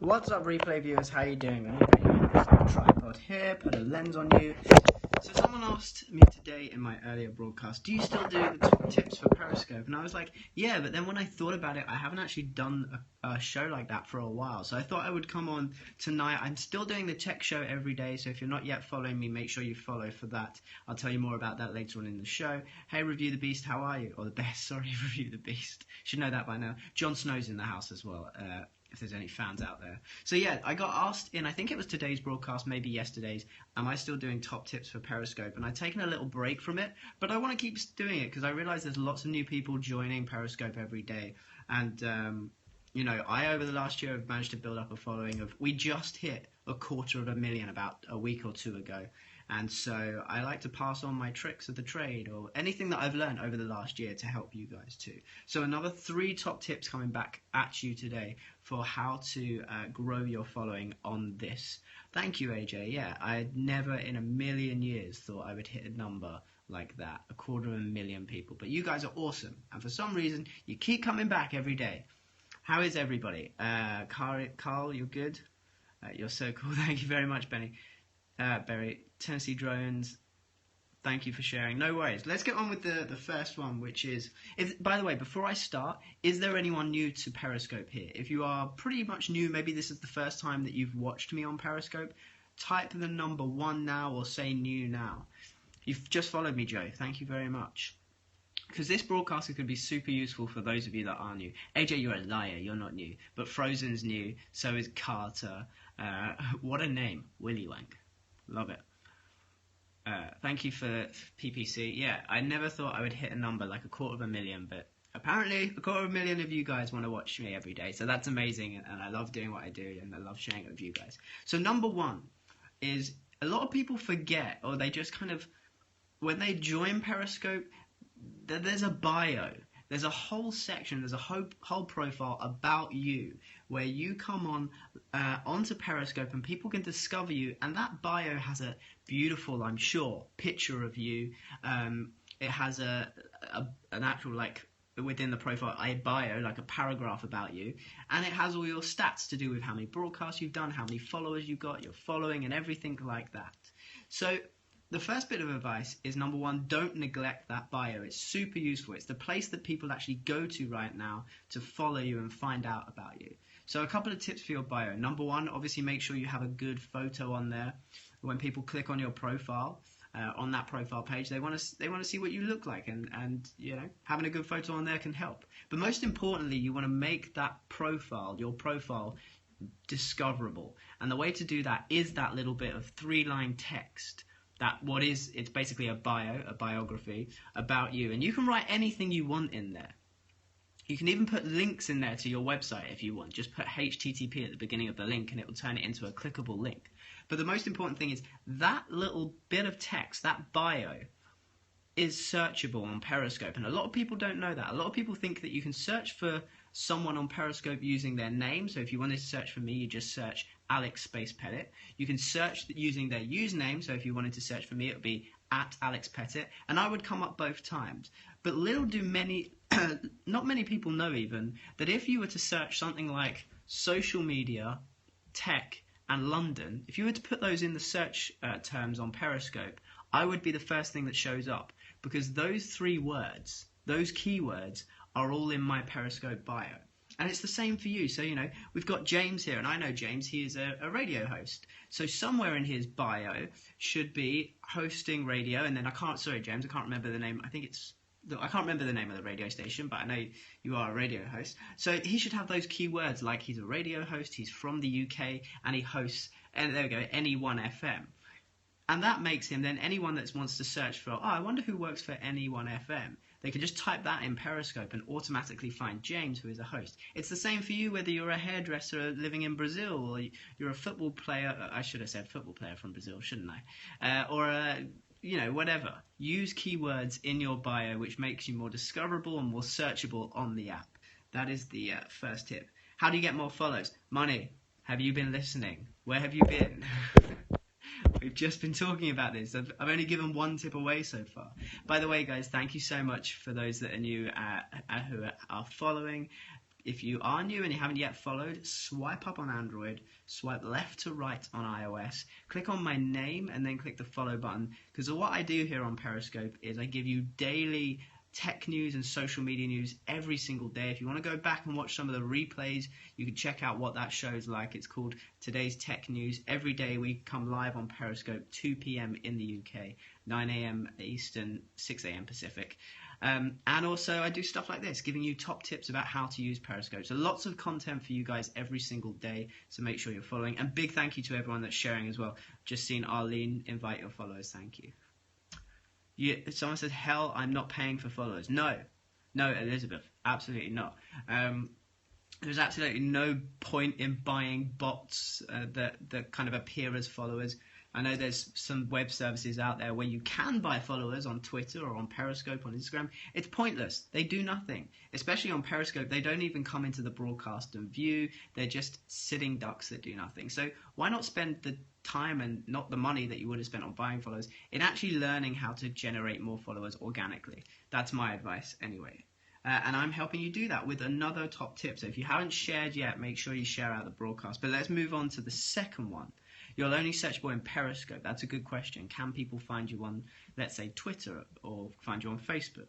What's up, replay viewers? How you doing? Let me put you in this little tripod here, put a lens on you. So someone asked me today in my earlier broadcast, do you still do the tips for Periscope? And I was like, yeah, but then when I thought about it, I haven't actually done a show like that for a while. So I thought I would come on tonight. I'm still doing the tech show every day, so if you're not yet following me, make sure you follow for that. I'll tell you more about that later on in the show. Hey, Review the Beast, how are you? Or the best, sorry, Review the Beast. Should know that by now. Jon Snow's in the house as well. If there's any fans out there. So yeah, I got asked in, I think it was today's broadcast, maybe yesterday's, am I still doing top tips for Periscope? And I've taken a little break from it, but I want to keep doing it because I realize there's lots of new people joining Periscope every day. And, you know, I, over the last year, have managed to build up a following of, we just hit 250,000 about a week or two ago. And so I like to pass on my tricks of the trade or anything that I've learned over the last year to help you guys too. So another 3 top tips coming back at you today for how to grow your following on this. Thank you, AJ. Yeah, I never in a million years thought I would hit a number like that, 250,000 people. But you guys are awesome. And for some reason, you keep coming back every day. How is everybody? Carl, you're good? You're so cool. Thank you very much, Benny. Barry, Tennessee Drones, thank you for sharing. No worries. Let's get on with the first one, which is, by the way, before I start, is there anyone new to Periscope here? If you are pretty much new, maybe this is the first time that you've watched me on Periscope, type the number 1 now or say new now. You've just followed me, Joe. Thank you very much. Because this broadcast is going to be super useful for those of you that are new. AJ, you're a liar. You're not new. But Frozen's new. So is Carter. What a name. Willy Wank. Love it. Thank you for PPC. Yeah, I never thought I would hit a number like 250,000, but apparently 250,000 of you guys want to watch me every day. So that's amazing, and I love doing what I do, and I love sharing it with you guys. So number 1 is a lot of people forget, or they just kind of, when they join Periscope, there's a bio. There's a whole section, there's a whole profile about you where you come on onto Periscope and people can discover you, and that bio has a beautiful, I'm sure, picture of you. It has an actual, like, within the profile, a bio, like a paragraph about you, and it has all your stats to do with how many broadcasts you've done, how many followers you've got, your following, and everything like that. So the first bit of advice is, number 1, don't neglect that bio. It's super useful. It's the place that people actually go to right now to follow you and find out about you. So a couple of tips for your bio. Number 1, obviously make sure you have a good photo on there. When people click on your profile, on that profile page, they want to see what you look like, and you know, having a good photo on there can help. But most importantly, you want to make that profile, your profile, discoverable. And the way to do that is that little bit of 3-line text. It's basically a bio, a biography about you, and you can write anything you want in there. You can even put links in there to your website if you want. Just put HTTP at the beginning of the link and it will turn it into a clickable link. But the most important thing is that little bit of text, that bio, is searchable on Periscope, and a lot of people don't know that. A lot of people think that you can search for someone on Periscope using their name. So if you wanted to search for me, you just search Alexpettitt. You can search using their username. So if you wanted to search for me, it would be @Alexpettitt, and I would come up both times. But little do not many people know even, that if you were to search something like social media, tech, and London, if you were to put those in the search terms on Periscope, I would be the first thing that shows up, because those 3 words, those keywords, are all in my Periscope bio. And it's the same for you. So, you know, we've got James here, and I know James, he is a radio host. So somewhere in his bio should be hosting radio, and then James, I can't remember the name. I can't remember the name of the radio station, but I know you are a radio host. So he should have those keywords, like he's a radio host, he's from the UK, and he hosts, and there we go, Any1 FM. And that makes him, then anyone that wants to search for, I wonder who works for Any1 FM, they can just type that in Periscope and automatically find James, who is a host. It's the same for you whether you're a hairdresser living in Brazil, or you're a football player. I should have said football player from Brazil, shouldn't I? Or you know, whatever. Use keywords in your bio, which makes you more discoverable and more searchable on the app. That is the first tip. How do you get more follows? Money. Have you been listening? Where have you been? We've just been talking about this. I've only given 1 tip away so far. By the way, guys, thank you so much for those that are new who are following. if you are new and you haven't yet followed, swipe up on Android, swipe left to right on iOS, click on my name, and then click the follow button. Because what I do here on Periscope is I give you daily tech news and social media news every single day. If you want to go back and watch some of the replays, you can check out what that show's like. It's called Today's Tech News. Every day we come live on Periscope, 2 p.m. in the UK, 9 a.m. Eastern, 6 a.m. Pacific. And also I do stuff like this, giving you top tips about how to use Periscope. So lots of content for you guys every single day, so make sure you're following. And big thank you to everyone that's sharing as well. Just seen Arlene invite your followers. Thank you. Someone said, hell, I'm not paying for followers. No, Elizabeth, absolutely not. There's absolutely no point in buying bots that kind of appear as followers. I know there's some web services out there where you can buy followers on Twitter or on Periscope, on Instagram. It's pointless. They do nothing. Especially on Periscope, they don't even come into the broadcast and view. They're just sitting ducks that do nothing. So why not spend the time and not the money that you would have spent on buying followers in actually learning how to generate more followers organically? That's my advice anyway. And I'm helping you do that with another top tip. So if you haven't shared yet, make sure you share out the broadcast. But let's move on to the second one. You're only searchable in Periscope. That's a good question. Can people find you on, let's say, Twitter or find you on Facebook?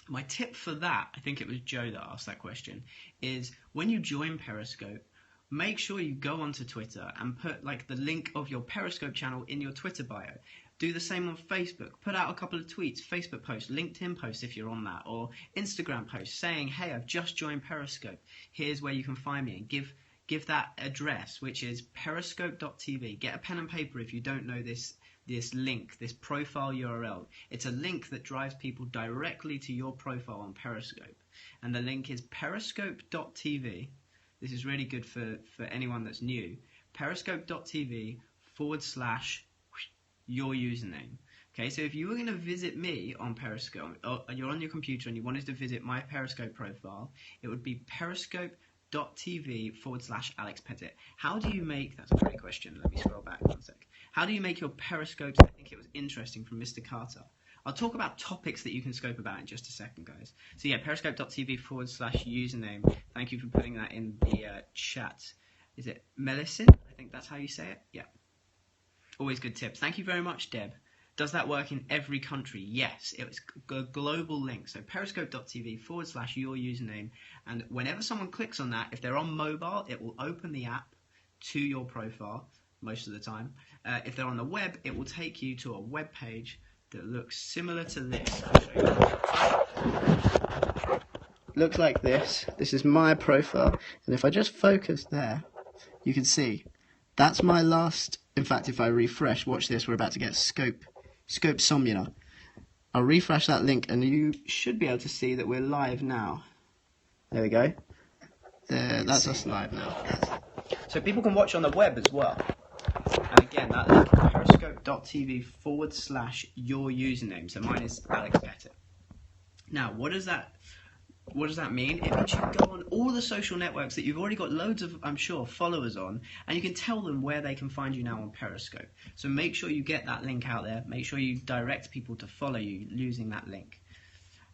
My tip for that, I think it was Joe that asked that question, is when you join Periscope, make sure you go onto Twitter and put like the link of your Periscope channel in your Twitter bio. Do the same on Facebook. Put out a couple of tweets, Facebook posts, LinkedIn posts if you're on that, or Instagram posts saying, hey, I've just joined Periscope. Here's where you can find me, and give that address, which is periscope.tv. Get a pen and paper if you don't know this link, this profile URL. It's a link that drives people directly to your profile on Periscope. And the link is periscope.tv. This is really good for anyone that's new. Periscope.tv / your username. Okay, so if you were going to visit me on Periscope, or you're on your computer and you wanted to visit my Periscope profile, it would be periscope.tv / Alexpettitt. How do you make, that's a great question, let me scroll back one sec. How do you make your Periscopes? I think it was interesting from Mr. Carter. I'll talk about topics that you can scope about in just a second, guys. So yeah, periscope.tv / username. Thank you for putting that in the chat. Is it Melissin? I think that's how you say it. Yeah. Always good tips. Thank you very much, Deb. Does that work in every country? Yes, it was a global link. So periscope.tv / your username. And whenever someone clicks on that, if they're on mobile, it will open the app to your profile most of the time. If they're on the web, it will take you to a web page that looks similar to this. Looks like this. This is my profile. And if I just focus there, you can see that's my last. In fact, if I refresh, watch this, we're about to get Scope Somnia. I'll refresh that link and you should be able to see that we're live now. There we go. There, that's us live now. So people can watch on the web as well. And again, that link is periscope.tv / your username. So mine is Alexpettitt. Now, what does that mean? It means you can go on all the social networks that you've already got loads of, I'm sure, followers on, and you can tell them where they can find you now on Periscope. So make sure you get that link out there. Make sure you direct people to follow you using that link.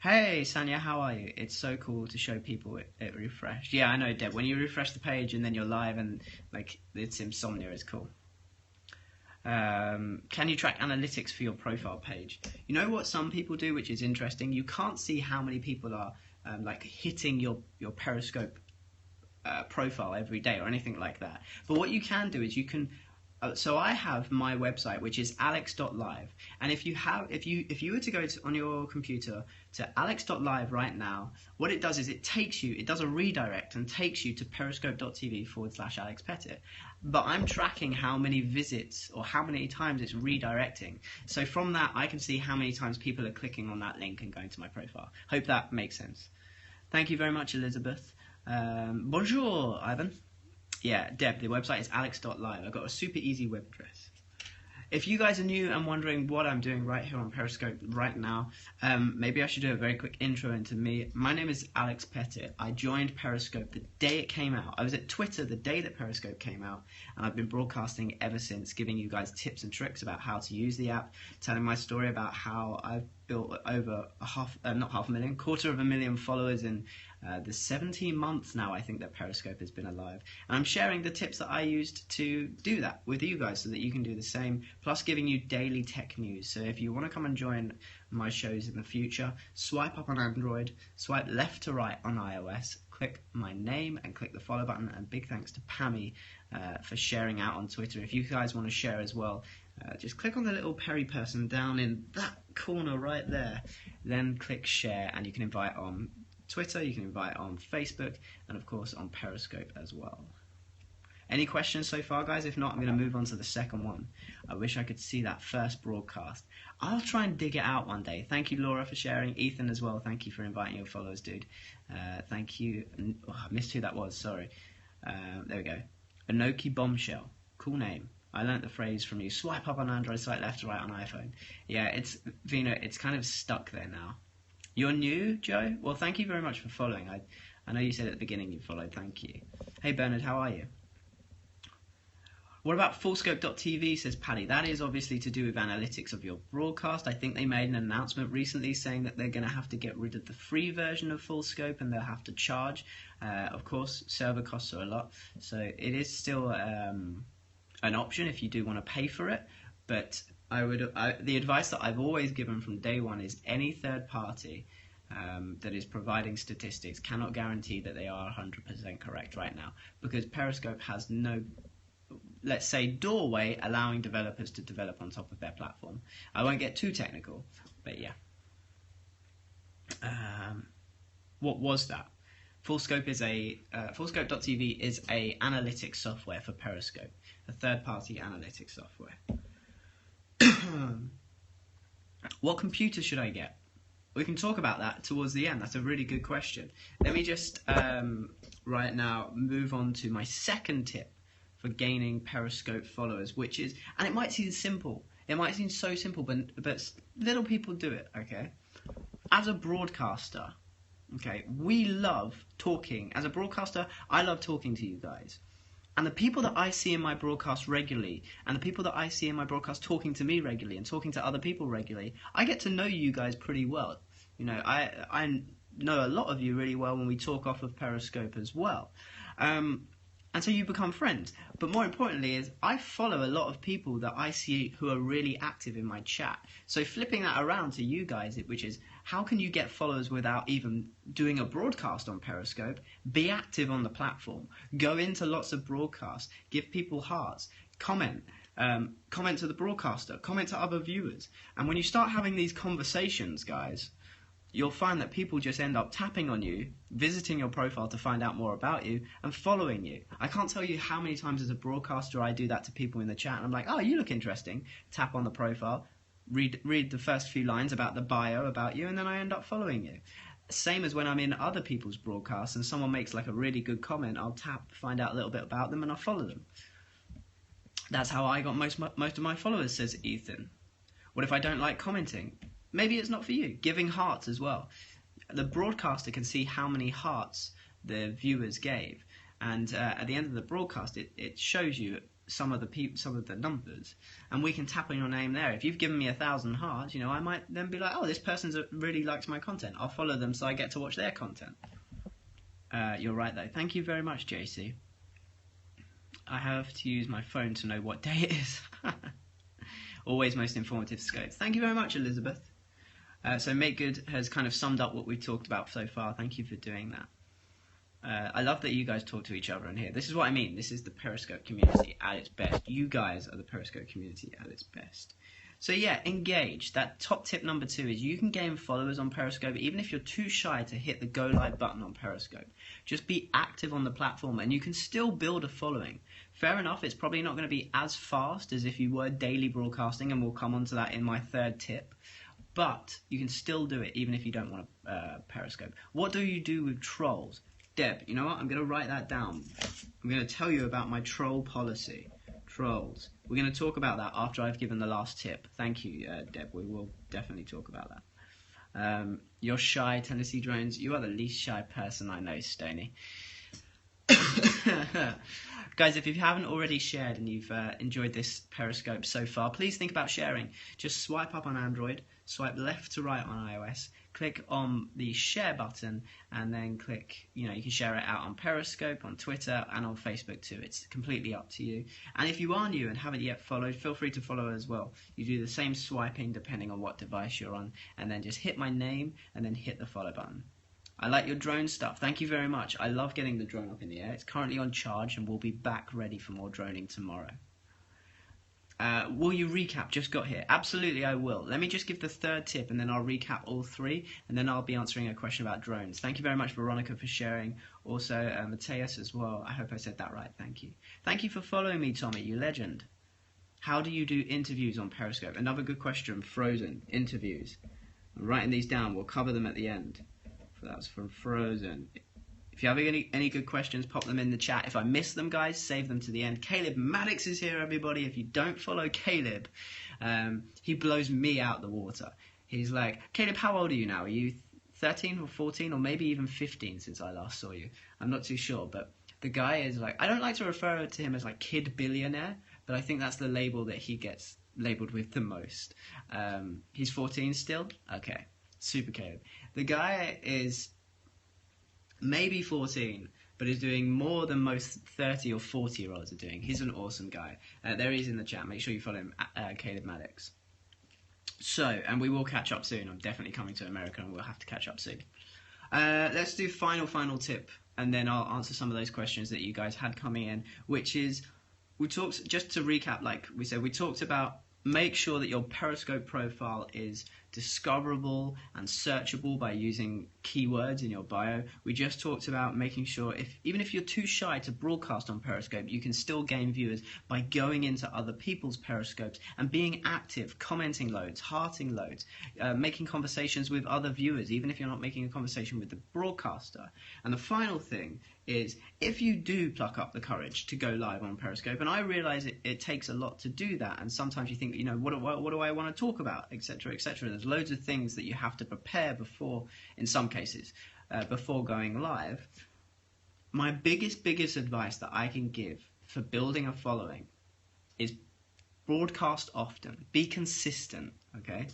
Hey, Sanya, how are you? It's so cool to show people it refreshed. Yeah, I know, Deb. When you refresh the page and then you're live and like it's insomnia, it's cool. Can you track analytics for your profile page? You know what some people do, which is interesting? You can't see how many people are like hitting your Periscope profile every day or anything like that. But what you can do is you can. So I have my website, which is alex.live, and if you were to go on your computer to alex.live right now, what it does is it does a redirect and takes you to periscope.tv / Alexpettitt. But I'm tracking how many visits or how many times it's redirecting. So from that, I can see how many times people are clicking on that link and going to my profile. Hope that makes sense. Thank you very much, Elizabeth. Bonjour, Ivan. Yeah, Deb, the website is alex.live. I've got a super easy web address. If you guys are new and wondering what I'm doing right here on Periscope right now, maybe I should do a very quick intro into me. My name is Alexpettitt. I joined Periscope the day it came out. I was at Twitter the day that Periscope came out, and I've been broadcasting ever since, giving you guys tips and tricks about how to use the app, telling my story about how I've built over quarter of a million followers in the 17 months now I think that Periscope has been alive. And I'm sharing the tips that I used to do that with you guys so that you can do the same, plus giving you daily tech news. So if you want to come and join my shows in the future, swipe up on Android, swipe left to right on iOS, click my name and click the follow button. And big thanks to Pammy for sharing out on Twitter. If you guys want to share as well, just click on the little Perry person down in that corner right there, then click share, and you can invite on Twitter, you can invite on Facebook, and of course on Periscope as well. Any questions so far, guys? If not, I'm going to move on to the second one. I wish I could see that first broadcast. I'll try and dig it out one day. Thank you, Laura, for sharing. Ethan as well, thank you for inviting your followers, dude. Thank you. Oh, I missed who that was, sorry. There we go. Anoki Bombshell, cool name. I learnt the phrase from you. Swipe up on Android, swipe left to right on iPhone. Yeah, it's Vino. It's kind of stuck there now. You're new, Joe? Well, thank you very much for following. I know you said at the beginning you followed. Thank you. Hey, Bernard, how are you? What about Fullscope.tv, says Paddy? That is obviously to do with analytics of your broadcast. I think they made an announcement recently saying that they're going to have to get rid of the free version of Fullscope and they'll have to charge. Of course, server costs are a lot, so it is still an option if you do want to pay for it, but the advice that I've always given from day one is any third party that is providing statistics cannot guarantee that they are 100% correct right now, because Periscope has no, let's say, doorway allowing developers to develop on top of their platform. I won't get too technical, but yeah. What was that? Fullscope.tv is a analytics software for Periscope, a third-party analytics software. What computer should I get? We can talk about that towards the end. That's a really good question. Let me just right now move on to my second tip for gaining Periscope followers, which is, and it might seem simple. It might seem so simple, but little people do it, okay? As a broadcaster, okay, we love talking. As a broadcaster, I love talking to you guys. And the people that I see in my broadcast regularly, and the people that I see in my broadcast talking to me regularly and talking to other people regularly, I get to know you guys pretty well. You know, I know a lot of you really well when we talk off of Periscope as well. And so you become friends. But more importantly is I follow a lot of people that I see who are really active in my chat. So flipping that around to you guys, which is how can you get followers without even doing a broadcast on Periscope? Be active on the platform. Go into lots of broadcasts. Give people hearts. Comment. Comment to the broadcaster. Comment to other viewers. And when you start having these conversations, guys, you'll find that people just end up tapping on you, visiting your profile to find out more about you, and following you. I can't tell you how many times as a broadcaster I do that to people in the chat, and I'm like, oh, you look interesting. Tap on the profile, read the first few lines about the bio about you, and then I end up following you. Same as when I'm in other people's broadcasts and someone makes like a really good comment, I'll tap, find out a little bit about them, and I'll follow them. That's how I got most of my followers, says Ethan. What if I don't like commenting? Maybe it's not for you. Giving hearts as well. The broadcaster can see how many hearts the viewers gave, and at the end of the broadcast, it shows you some of the numbers, and we can tap on your name there. If you've given me 1,000 hearts, you know, I might then be like, oh, this person really likes my content. I'll follow them so I get to watch their content. You're right though. Thank you very much, JC. I have to use my phone to know what day it is. Always most informative scopes. Thank you very much, Elizabeth. So Make Good has kind of summed up what we've talked about so far. Thank you for doing that. I love that you guys talk to each other in here. This is what I mean. This is the Periscope community at its best. You guys are the Periscope community at its best. So yeah, engage. That top tip number 2 is you can gain followers on Periscope even if you're too shy to hit the go live button on Periscope. Just be active on the platform and you can still build a following. Fair enough, it's probably not going to be as fast as if you were daily broadcasting, and we'll come on to that in my third tip. But you can still do it even if you don't want to Periscope. What do you do with trolls? Deb, you know what? I'm going to write that down. I'm going to tell you about my troll policy. Trolls. We're going to talk about that after I've given the last tip. Thank you, Deb. We will definitely talk about that. You're shy, Tennessee Drones. You are the least shy person I know, Stoney. Guys, if you haven't already shared and you've enjoyed this Periscope so far, please think about sharing. Just swipe up on Android, swipe left to right on iOS, click on the share button, and then click, you can share it out on Periscope, on Twitter, and on Facebook too. It's completely up to you. And if you are new and haven't yet followed, feel free to follow as well. You do the same swiping depending on what device you're on, and then just hit my name and then hit the follow button. I like your drone stuff. Thank you very much. I love getting the drone up in the air. It's currently on charge and we'll be back ready for more droning tomorrow. Will you recap? Just got here. Absolutely, I will. Let me just give the third tip and then I'll recap all three, and then I'll be answering a question about drones. Thank you very much, Veronica, for sharing. Also, Mateus as well. I hope I said that right. Thank you. Thank you for following me, Tommy. You legend. How do you do interviews on Periscope? Another good question. Frozen. Interviews. I'm writing these down. We'll cover them at the end. That's from Frozen. If you have any good questions, pop them in the chat. If I miss them, guys, save them to the end. Caleb Maddox is here, everybody. If you don't follow Caleb, he blows me out the water. He's like, Caleb, how old are you now? Are you 13 or 14 or maybe even 15 since I last saw you? I'm not too sure, but the guy is like, I don't like to refer to him as like kid billionaire, but I think that's the label that he gets labeled with the most. He's 14 still? Okay. Super Caleb. The guy is maybe 14, but is doing more than most 30 or 40-year-olds are doing. He's an awesome guy. There he is in the chat. Make sure you follow him, Caleb Maddox. So, and we will catch up soon. I'm definitely coming to America and we'll have to catch up soon. Let's do final tip, and then I'll answer some of those questions that you guys had coming in, which is, just to recap, like we said, we talked about make sure that your Periscope profile is discoverable and searchable by using keywords in your bio. We just talked about making sure even if you're too shy to broadcast on Periscope, you can still gain viewers by going into other people's Periscopes and being active, commenting loads, hearting loads, making conversations with other viewers, even if you're not making a conversation with the broadcaster. And the final thing is, if you do pluck up the courage to go live on Periscope, and I realize it takes a lot to do that, and sometimes you think, what do I want to talk about, etc., etc. There's loads of things that you have to prepare before, in some cases, before going live. My biggest advice that I can give for building a following is broadcast often. Be consistent, okay?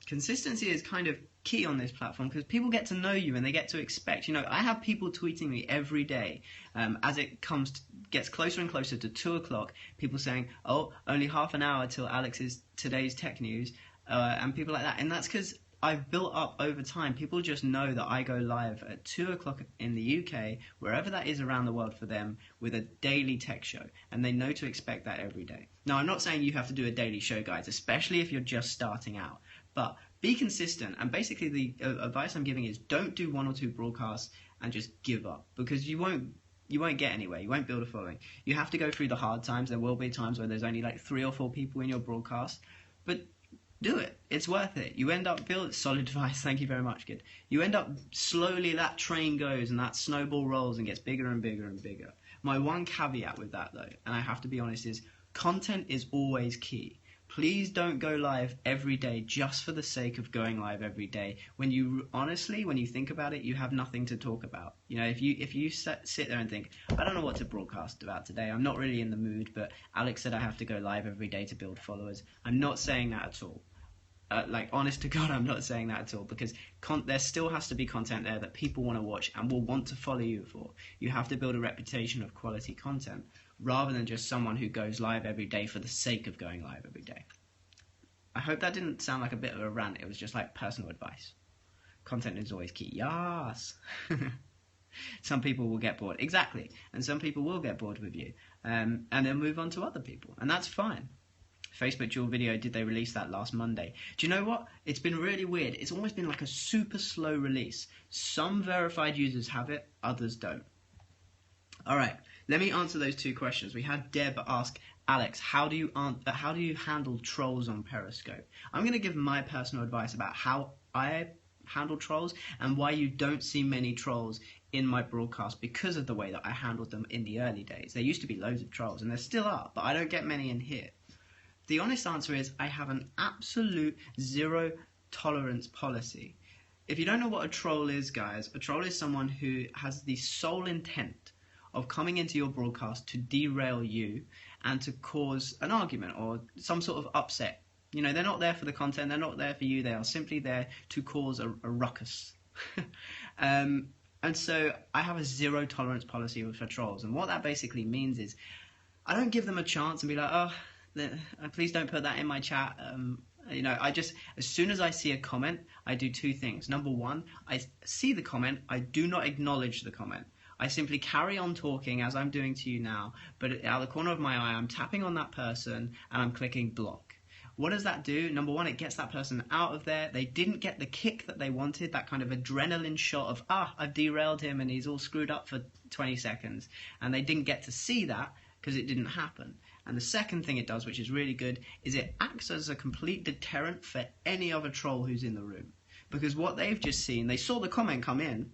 Consistency is kind of key on this platform because people get to know you and they get to expect. I have people tweeting me every day as it gets closer and closer to 2 o'clock. People saying, "Oh, only half an hour till Alex's today's tech news," and people like that. And that's because I've built up over time. People just know that I go live at 2 o'clock in the UK, wherever that is around the world for them, with a daily tech show, and they know to expect that every day. Now, I'm not saying you have to do a daily show, guys, especially if you're just starting out. But be consistent, and basically the advice I'm giving is don't do 1 or 2 broadcasts and just give up, because you won't get anywhere. You won't build a following. You have to go through the hard times. There will be times where there's only like 3 or 4 people in your broadcast, but do it. It's worth it. You end up solid advice. Thank you very much, kid. You end up slowly, that train goes and that snowball rolls and gets bigger and bigger and bigger. My one caveat with that, though, and I have to be honest, is content is always key. Please don't go live every day just for the sake of going live every day. When you think about it, you have nothing to talk about. If you sit there and think, I don't know what to broadcast about today, I'm not really in the mood, but Alex said I have to go live every day to build followers. I'm not saying that at all. Honest to God, I'm not saying that at all, because there still has to be content there that people want to watch and will want to follow you for. You have to build a reputation of quality content, rather than just someone who goes live every day for the sake of going live every day. I hope that didn't sound like a bit of a rant. It was just like personal advice. Content is always key. Yes! Some people will get bored. Exactly. And some people will get bored with you. And then move on to other people. And that's fine. Facebook dual video, did they release that last Monday? Do you know what? It's been really weird. It's almost been like a super slow release. Some verified users have it, others don't. All right. Let me answer those 2 questions. We had Deb ask, Alex, how do you handle trolls on Periscope? I'm going to give my personal advice about how I handle trolls and why you don't see many trolls in my broadcast because of the way that I handled them in the early days. There used to be loads of trolls, and there still are, but I don't get many in here. The honest answer is I have an absolute zero tolerance policy. If you don't know what a troll is, guys, a troll is someone who has the sole intent of coming into your broadcast to derail you and to cause an argument or some sort of upset You know, they're not there for the content, they're not there for you, they are simply there to cause a ruckus. And so I have a zero tolerance policy for trolls, and what that basically means is I don't give them a chance and be like, oh, please don't put that in my chat. You know, I just, as soon as I see a comment, I do two things. Number one, I see the comment, I do not acknowledge the comment. I simply carry on talking as I'm doing to you now, but out of the corner of my eye, I'm tapping on that person and I'm clicking block. What does that do? Number one, it gets that person out of there. They didn't get the kick that they wanted, that kind of adrenaline shot of, I've derailed him and he's all screwed up for 20 seconds. And they didn't get to see that because it didn't happen. And the second thing it does, which is really good, is it acts as a complete deterrent for any other troll who's in the room. Because what they've just seen, they saw the comment come in,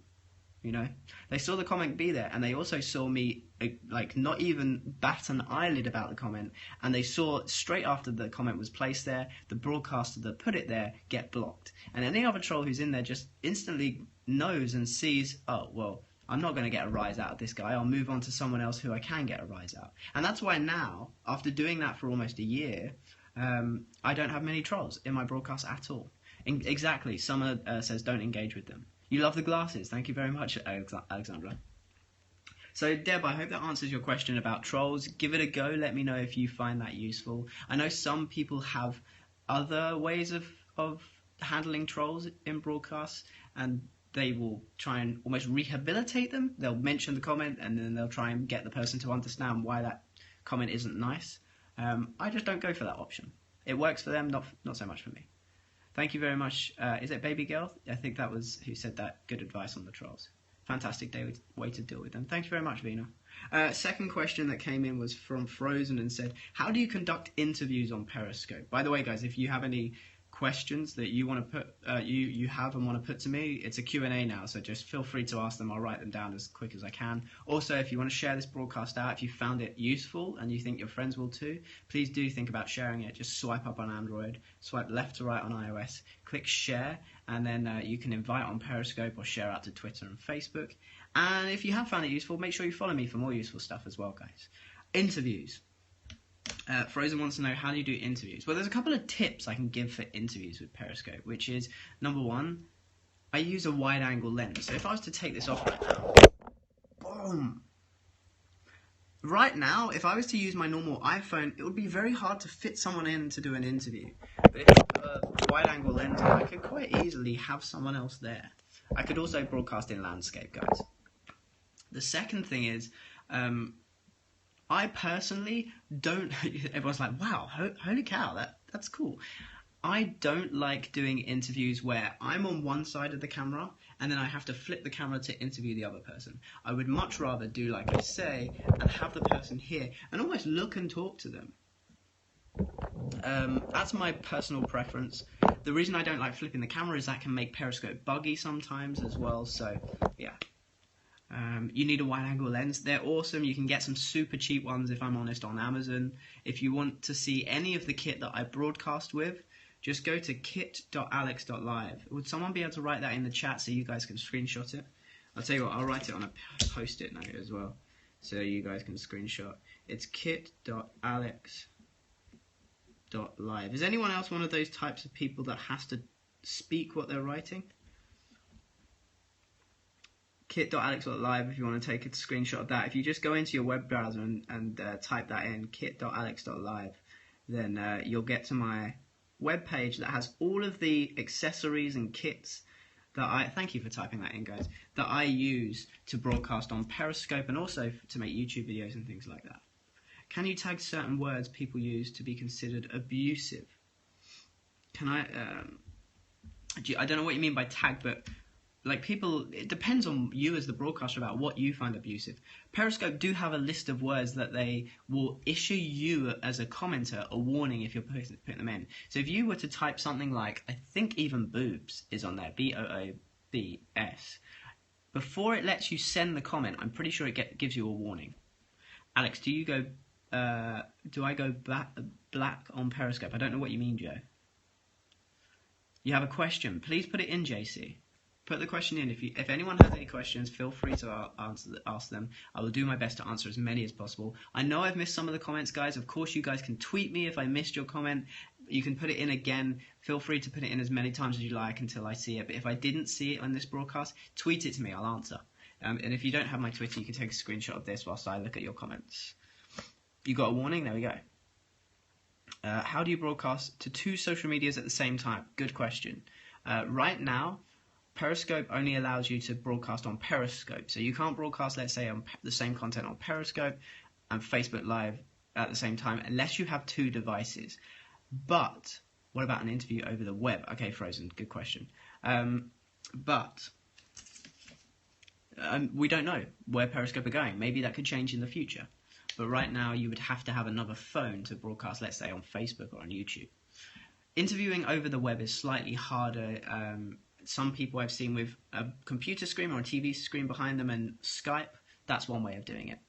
you know, they saw the comment be there, and they also saw me like not even bat an eyelid about the comment, and they saw straight after the comment was placed there, the broadcaster that put it there get blocked. And any other troll who's in there just instantly knows and sees, oh, well, I'm not going to get a rise out of this guy, I'll move on to someone else who I can get a rise out. And that's why now, after doing that for almost a year, I don't have many trolls in my broadcast at all. Exactly, Summer says don't engage with them. You love the glasses, thank you very much, Alexandra. So Deb, I hope that answers your question about trolls. Give it a go, let me know if you find that useful. I know some people have other ways of handling trolls in broadcasts, and they will try and almost rehabilitate them. They'll mention the comment and then they'll try and get the person to understand why that comment isn't nice. I just don't go for that option. It works for them, not so much for me. Thank you very much. Is it Baby Girl? I think that was who said that. Good advice on the trolls. Fantastic way to deal with them. Thank you very much, Vina. Second question that came in was from Frozen and said, how do you conduct interviews on Periscope? By the way, guys, if you have any questions that you want to put, you have and want to put to me, it's a Q&A now, so just feel free to ask them. I'll write them down as quick as I can. Also, if you want to share this broadcast out, if you found it useful and you think your friends will too, please do think about sharing it. Just swipe up on Android, swipe left to right on iOS, click share, and then you can invite on Periscope or share out to Twitter and Facebook. And if you have found it useful, make sure you follow me for more useful stuff as well, guys. Interviews. Frozen wants to know, how do you do interviews? Well, there's a couple of tips I can give for interviews with Periscope, which is, number one, I use a wide-angle lens. So if I was to take this off right now, boom! Right now, if I was to use my normal iPhone, it would be very hard to fit someone in to do an interview. But if you put a wide-angle lens on, I could quite easily have someone else there. I could also broadcast in landscape, guys. The second thing is, I personally don't, everyone's like, wow, holy cow, that's cool. I don't like doing interviews where I'm on one side of the camera and then I have to flip the camera to interview the other person. I would much rather do like I say and have the person here and almost look and talk to them. That's my personal preference. The reason I don't like flipping the camera is that can make Periscope buggy sometimes as well, so yeah. You need a wide-angle lens. They're awesome. You can get some super cheap ones, if I'm honest, on Amazon. If you want to see any of the kit that I broadcast with, just go to kit.alex.live. Would someone be able to write that in the chat so you guys can screenshot it? I'll tell you what, I'll write it on a post-it note as well, so you guys can screenshot. It's kit.alex.live. Is anyone else one of those types of people that has to speak what they're writing? kit.alex.live if you want to take a screenshot of that. If you just go into your web browser and type that in, kit.alex.live, then you'll get to my web page that has all of the accessories and kits that thank you for typing that in, guys, that I use to broadcast on Periscope and also to make YouTube videos and things like that. Can you tag certain words people use to be considered abusive? Can I don't know what you mean by tag, but like people, it depends on you as the broadcaster about what you find abusive. Periscope do have a list of words that they will issue you as a commenter a warning if you're putting them in. So if you were to type something like, I think even boobs is on there, B-O-O-B-S, before it lets you send the comment, I'm pretty sure it gives you a warning. Alex, do I go black on Periscope? I don't know what you mean, Joe. You have a question. Please put it in, JC. Put the question in. If anyone has any questions, feel free to ask them. I will do my best to answer as many as possible. I know I've missed some of the comments, guys. Of course, you guys can tweet me if I missed your comment. You can put it in again. Feel free to put it in as many times as you like until I see it. But if I didn't see it on this broadcast, tweet it to me. I'll answer. And if you don't have my Twitter, you can take a screenshot of this whilst I look at your comments. You got a warning? There we go. How do you broadcast to 2 social medias at the same time? Good question. Right now, Periscope only allows you to broadcast on Periscope. So you can't broadcast, let's say, on the same content on Periscope and Facebook Live at the same time unless you have 2 devices. But what about an interview over the web? Okay, Frozen, good question. But we don't know where Periscope are going. Maybe that could change in the future. But right now, you would have to have another phone to broadcast, let's say, on Facebook or on YouTube. Interviewing over the web is slightly harder. Some people I've seen with a computer screen or a TV screen behind them and Skype, that's one way of doing it.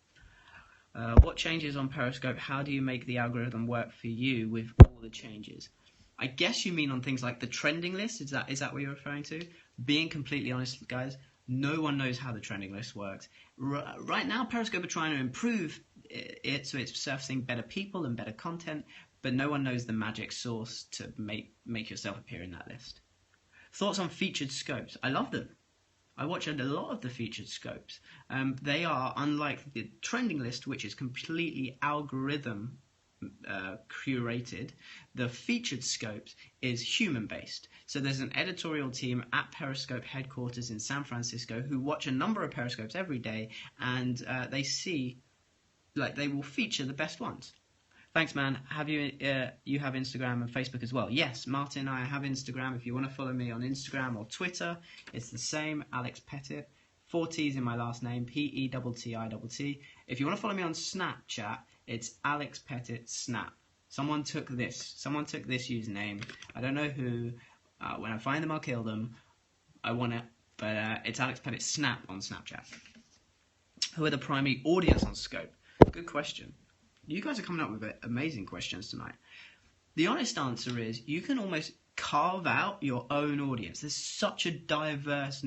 What changes on Periscope? How do you make the algorithm work for you with all the changes? I guess you mean on things like the trending list. Is that what you're referring to? Being completely honest, guys, no one knows how the trending list works. Right now, Periscope are trying to improve it so it's surfacing better people and better content, but no one knows the magic sauce to make yourself appear in that list. Thoughts on featured scopes? I love them. I watch a lot of the featured scopes. They are, unlike the trending list, which is completely algorithm curated, the featured scopes is human-based. So there's an editorial team at Periscope headquarters in San Francisco who watch a number of Periscopes every day, and they see, like, they will feature the best ones. Thanks, man. Have you have Instagram and Facebook as well? Yes, Martin, I have Instagram. If you want to follow me on Instagram or Twitter, it's the same, Alexpettitt. 4 T's in my last name, Pettitt. If you want to follow me on Snapchat, it's Alexpettitt Snap. Someone took this username. I don't know who. When I find them, I'll kill them. I want it, but it's Alexpettitt Snap on Snapchat. Who are the primary audience on Scope? Good question. You guys are coming up with amazing questions tonight. The honest answer is you can almost carve out your own audience. There's such a diverse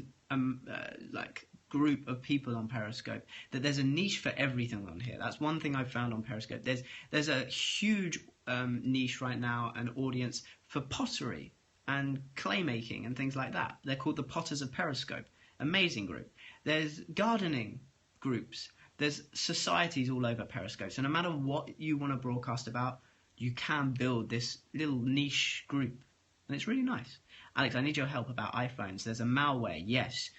group of people on Periscope that there's a niche for everything on here. That's one thing I've found on Periscope. There's a huge niche right now, an audience for pottery and clay making and things like that. They're called the Potters of Periscope. Amazing group. There's gardening groups. There's societies all over Periscope. So no matter what you want to broadcast about, you can build this little niche group. And it's really nice. Alex, I need your help about iPhones. There's a malware. Yes.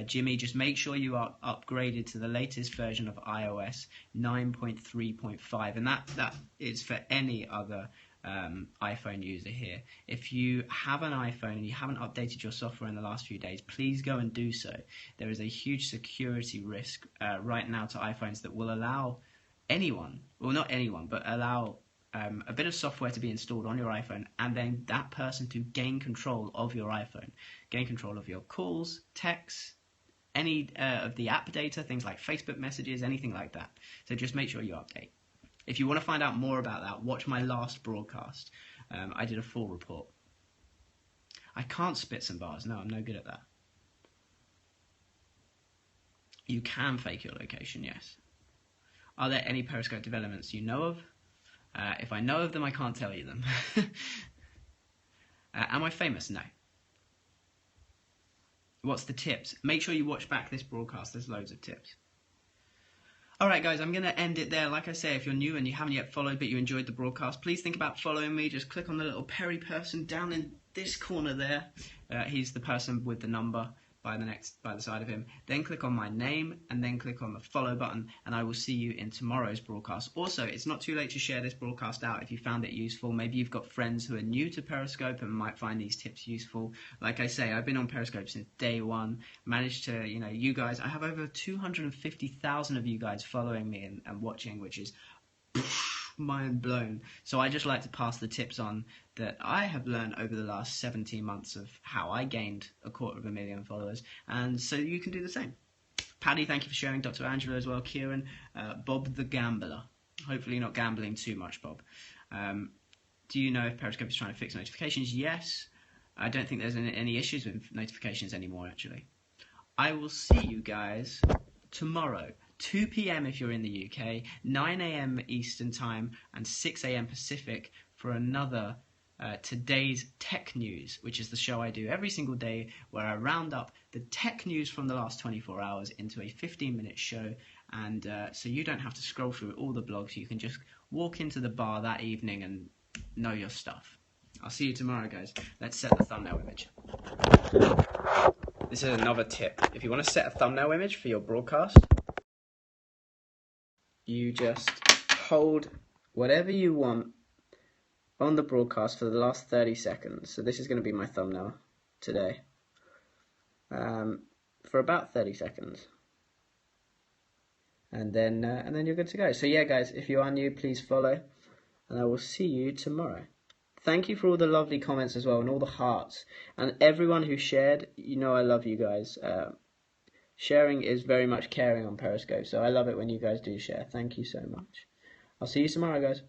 Jimmy, just make sure you are upgraded to the latest version of iOS 9.3.5. And that is for any other iPhone user here. If you have an iPhone and you haven't updated your software in the last few days, please go and do so. There is a huge security risk right now to iPhones that will allow anyone, well, not anyone, but allow a bit of software to be installed on your iPhone, and then that person to gain control of your iPhone, gain control of your calls, texts, any of the app data, things like Facebook messages, anything like that. So just make sure you update. If you want to find out more about that, watch my last broadcast. I did a full report. I can't spit some bars. No, I'm no good at that. You can fake your location, yes. Are there any Periscope developments you know of? If I know of them, I can't tell you them. Am I famous? No. What's the tips? Make sure you watch back this broadcast. There's loads of tips. Alright guys, I'm going to end it there. Like I say, if you're new and you haven't yet followed but you enjoyed the broadcast, please think about following me. Just click on the little Perry person down in this corner there. He's the person with the number by the side of him. Then click on my name and then click on the follow button, and I will see you in tomorrow's broadcast. Also, it's not too late to share this broadcast out if you found it useful. Maybe you've got friends who are new to Periscope and might find these tips useful. Like I say, I've been on Periscope since day one. Managed to, you guys, I have over 250,000 of you guys following me and watching, which is mind blown. So I just like to pass the tips on that I have learned over the last 17 months of how I gained 250,000 followers, and so you can do the same. Paddy, thank you for sharing. Dr. Angela as well. Kieran, Bob the Gambler. Hopefully not gambling too much, Bob. Do you know if Periscope is trying to fix notifications? Yes. I don't think there's any issues with notifications anymore, actually. I will see you guys tomorrow. 2 p.m. if you're in the UK, 9 a.m. Eastern Time, and 6 a.m. Pacific for another today's tech news, which is the show I do every single day where I round up the tech news from the last 24 hours into a 15-minute show. And so you don't have to scroll through all the blogs. You can just walk into the bar that evening and know your stuff. I'll see you tomorrow, guys. Let's set the thumbnail image. This is another tip. If you want to set a thumbnail image for your broadcast, you just hold whatever you want on the broadcast for the last 30 seconds. So this is going to be my thumbnail today. For about 30 seconds. And then you're good to go. So yeah, guys, if you are new, please follow. And I will see you tomorrow. Thank you for all the lovely comments as well, and all the hearts. And everyone who shared, you know I love you guys. Sharing is very much caring on Periscope, so I love it when you guys do share. Thank you so much. I'll see you tomorrow, guys.